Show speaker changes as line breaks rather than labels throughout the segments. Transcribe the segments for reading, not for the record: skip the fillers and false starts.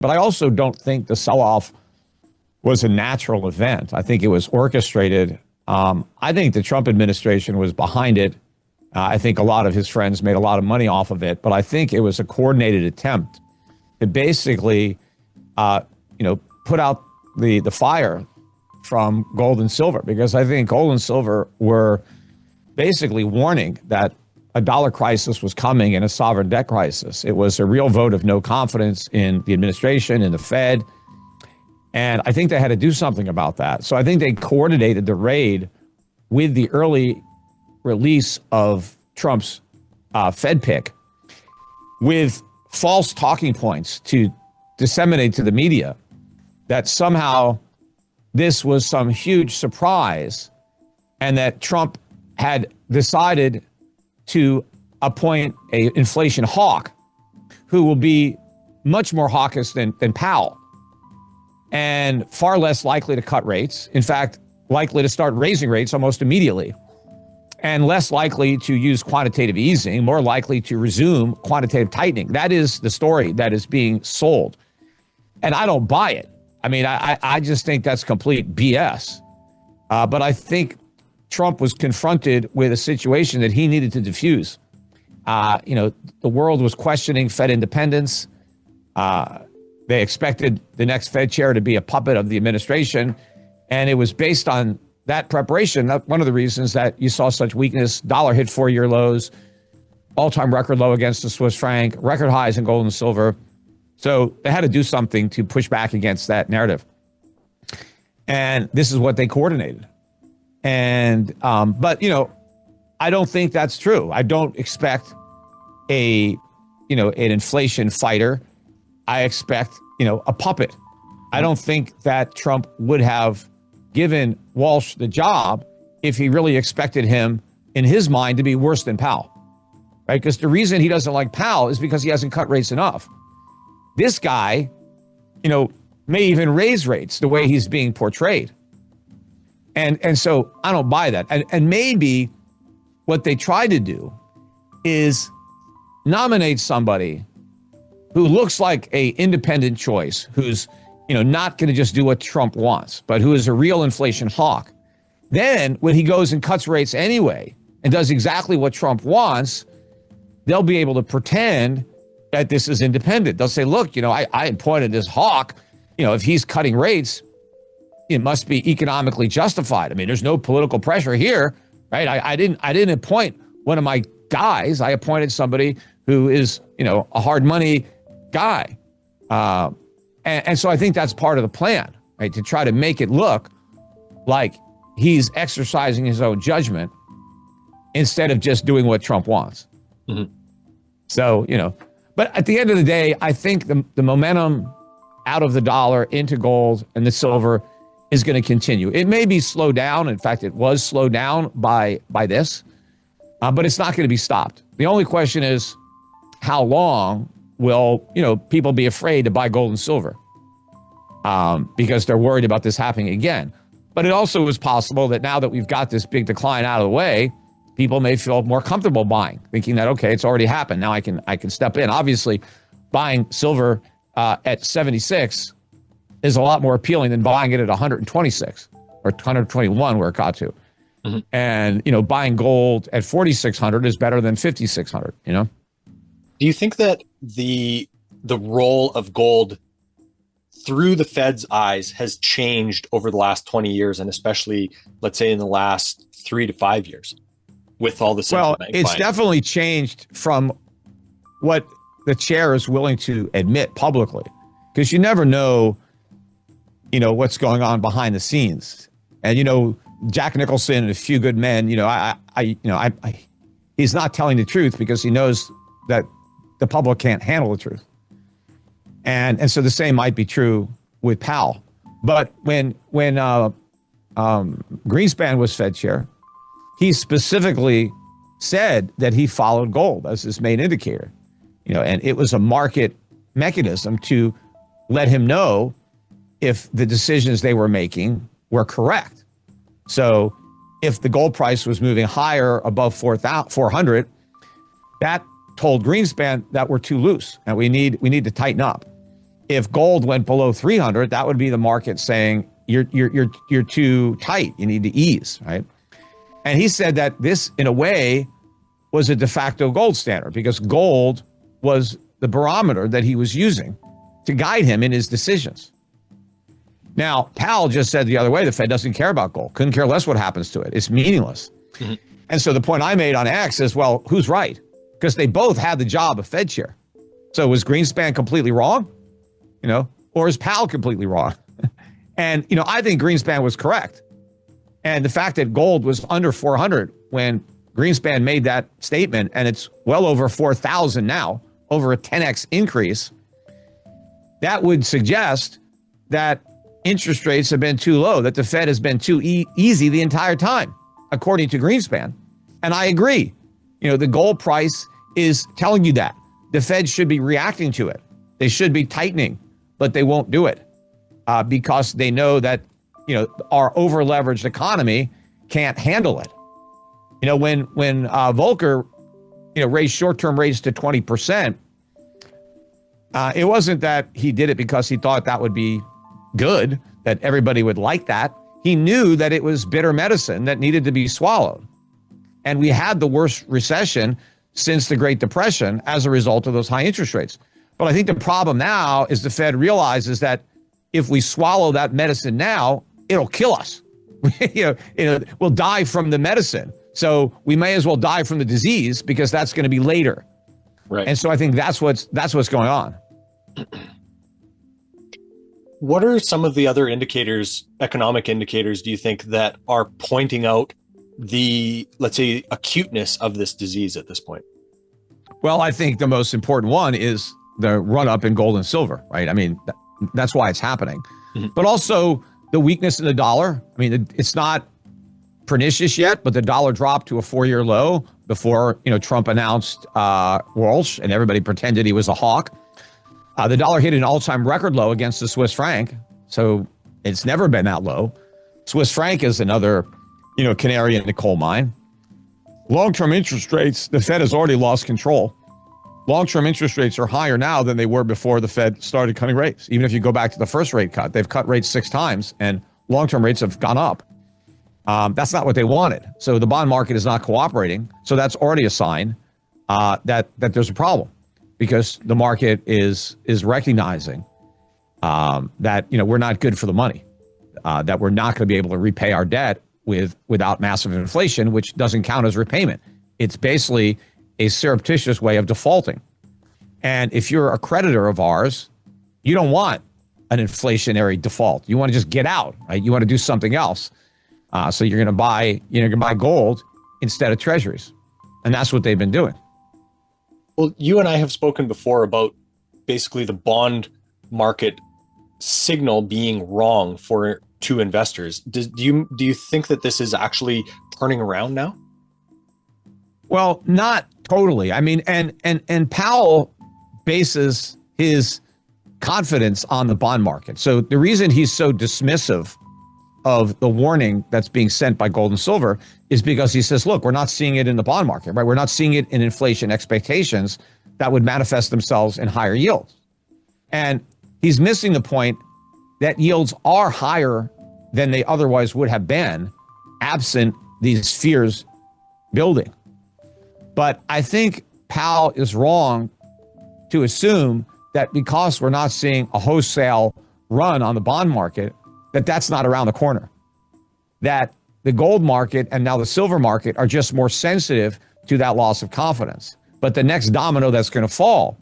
But I also don't think the sell-off was a natural event. I think it was orchestrated. I think the Trump administration was behind it. I think a lot of his friends made a lot of money off of it, but I think it was a coordinated attempt to basically, put out the fire from gold and silver, because I think gold and silver were basically warning that a dollar crisis was coming and a sovereign debt crisis. It was a real vote of no confidence in the administration, in the Fed. And I think they had to do something about that. So I think they coordinated the raid with the early release of Trump's Fed pick with false talking points to disseminate to the media that somehow this was some huge surprise and that Trump had decided to appoint an inflation hawk who will be much more hawkish than Powell and far less likely to cut rates. In fact, likely to start raising rates almost immediately, and less likely to use quantitative easing, more likely to resume quantitative tightening. That is the story that is being sold. And I don't buy it. I mean, I just think that's complete BS. But I think Trump was confronted with a situation that he needed to diffuse. The world was questioning Fed independence. They expected the next Fed chair to be a puppet of the administration. And it was based on that preparation. That's one of the reasons that you saw such weakness. Dollar hit 4-year lows, all-time record low against the Swiss franc, record highs in gold and silver. So they had to do something to push back against that narrative. And this is what they coordinated. And, but I don't think that's true. I don't expect an inflation fighter. I expect, a puppet. I don't think that Trump would have given Walsh the job if he really expected him, in his mind, to be worse than Powell, right? Because the reason he doesn't like Powell is because he hasn't cut rates enough. This guy, may even raise rates the way he's being portrayed. And so I don't buy that. And maybe what they try to do is nominate somebody who looks like a independent choice, who's not going to just do what Trump wants, but who is a real inflation hawk. Then when he goes and cuts rates anyway and does exactly what Trump wants, they'll be able to pretend that this is independent. They'll say, look, I appointed this hawk. If he's cutting rates, it must be economically justified. I mean, there's no political pressure here, right? I didn't appoint one of my guys. I appointed somebody who is, a hard money guy. And so I think that's part of the plan, right? To try to make it look like he's exercising his own judgment instead of just doing what Trump wants. Mm-hmm. So, but at the end of the day, I think the momentum out of the dollar into gold and the silver is going to continue. It may be slowed down. In fact, it was slowed down by this, but it's not going to be stopped. The only question is, how long will, people be afraid to buy gold and silver because they're worried about this happening again. But it also is possible that now that we've got this big decline out of the way, people may feel more comfortable buying, thinking that, okay, it's already happened. Now I can step in. Obviously, buying silver at 76 is a lot more appealing than buying it at 126 or 121 where it got to. Mm-hmm. And, buying gold at 4,600 is better than 5,600,
Do you think that the role of gold through the Fed's eyes has changed over the last 20 years, and especially, let's say, in the last 3 to 5 years with all the central bank
it's
buying?
Definitely changed from what the chair is willing to admit publicly, because you never know, what's going on behind the scenes. And, Jack Nicholson and a few good men, he's not telling the truth because he knows that the public can't handle the truth. And so the same might be true with Powell. But when Greenspan was Fed chair, he specifically said that he followed gold as his main indicator, and it was a market mechanism to let him know if the decisions they were making were correct. So if the gold price was moving higher above 400, that told Greenspan that we're too loose and we need to tighten up. if gold went below 300, that would be the market saying you're too tight. You need to ease, right? And he said that this, in a way, was a de facto gold standard because gold was the barometer that he was using to guide him in his decisions. Now, Powell just said the other way, the Fed doesn't care about gold. Couldn't care less what happens to it. It's meaningless. Mm-hmm. And so the point I made on X is, well, who's right? Because they both had the job of Fed chair. So was Greenspan completely wrong? Or is Powell completely wrong? And, I think Greenspan was correct. And the fact that gold was under 400 when Greenspan made that statement, and it's well over 4,000 now, over a 10x increase, that would suggest that interest rates have been too low, that the Fed has been too easy the entire time, according to Greenspan. And I agree. The gold price is telling you that. The Fed should be reacting to it. They should be tightening, but they won't do it because they know that, our over-leveraged economy can't handle it. When Volcker, raised short-term rates to 20%, it wasn't that he did it because he thought that would be good, that everybody would like that. He knew that it was bitter medicine that needed to be swallowed. And we had the worst recession since the Great Depression as a result of those high interest rates. But I think the problem now is the Fed realizes that if we swallow that medicine now, it'll kill us. We'll die from the medicine. So we may as well die from the disease because that's going to be later. Right. And so I think that's what's going on.
What are some of the other indicators, economic indicators, do you think that are pointing out the, let's say, acuteness of this disease at this point?
Well, I think the most important one is the run up in gold and silver, right? I mean, that's why it's happening. Mm-hmm. But also the weakness in the dollar. I mean, it's not pernicious yet, but the dollar dropped to a 4-year low before, Trump announced Walsh and everybody pretended he was a hawk. The dollar hit an all-time record low against the Swiss franc. So it's never been that low. Swiss franc is another, canary in the coal mine. Long-term interest rates, the Fed has already lost control. Long-term interest rates are higher now than they were before the Fed started cutting rates. Even if you go back to the first rate cut, they've cut rates 6 times and long-term rates have gone up. That's not what they wanted. So the bond market is not cooperating. So that's already a sign that there's a problem because the market is recognizing that, we're not good for the money, that we're not going to be able to repay our debt without massive inflation, which doesn't count as repayment. It's basically a surreptitious way of defaulting. And if you're a creditor of ours, you don't want an inflationary default. You want to just get out, right? You want to do something else. So you're going to buy gold instead of treasuries. And that's what they've been doing.
Well, you and I have spoken before about basically the bond market signal being wrong to investors. Do you think that this is actually turning around now?
Well, not totally. I mean, and Powell bases his confidence on the bond market. So the reason he's so dismissive of the warning that's being sent by gold and silver is because he says, look, we're not seeing it in the bond market, right? We're not seeing it in inflation expectations that would manifest themselves in higher yields. And he's missing the point that yields are higher than they otherwise would have been absent these fears building. But I think Powell is wrong to assume that because we're not seeing a wholesale run on the bond market, that's not around the corner. That the gold market and now the silver market are just more sensitive to that loss of confidence. But the next domino that's going to fall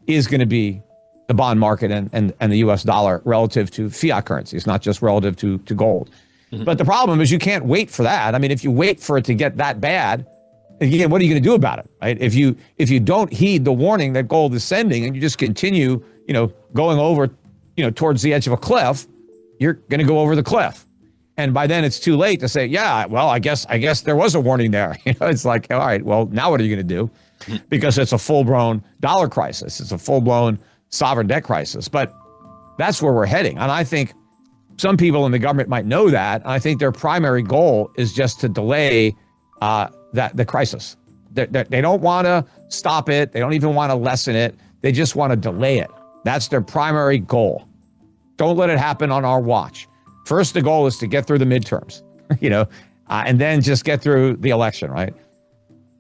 is going to be the bond market and the US dollar relative to fiat currencies, not just relative to gold. Mm-hmm. But the problem is you can't wait for that. I mean, if you wait for it to get that bad, again, what are you going to do about it, right? If you don't heed the warning that gold is sending and you just continue, going over, towards the edge of a cliff, you're going to go over the cliff. And by then it's too late to say, yeah, well, I guess there was a warning there. It's like, all right, well, now what are you going to do? Because it's a full-blown dollar crisis. It's a full-blown sovereign debt crisis. But that's where we're heading. And I think some people in the government might know that. And I think their primary goal is just to delay the crisis. They don't want to stop it. They don't even want to lessen it. They just want to delay it. That's their primary goal. Don't let it happen on our watch. First, the goal is to get through the midterms, and then just get through the election, right?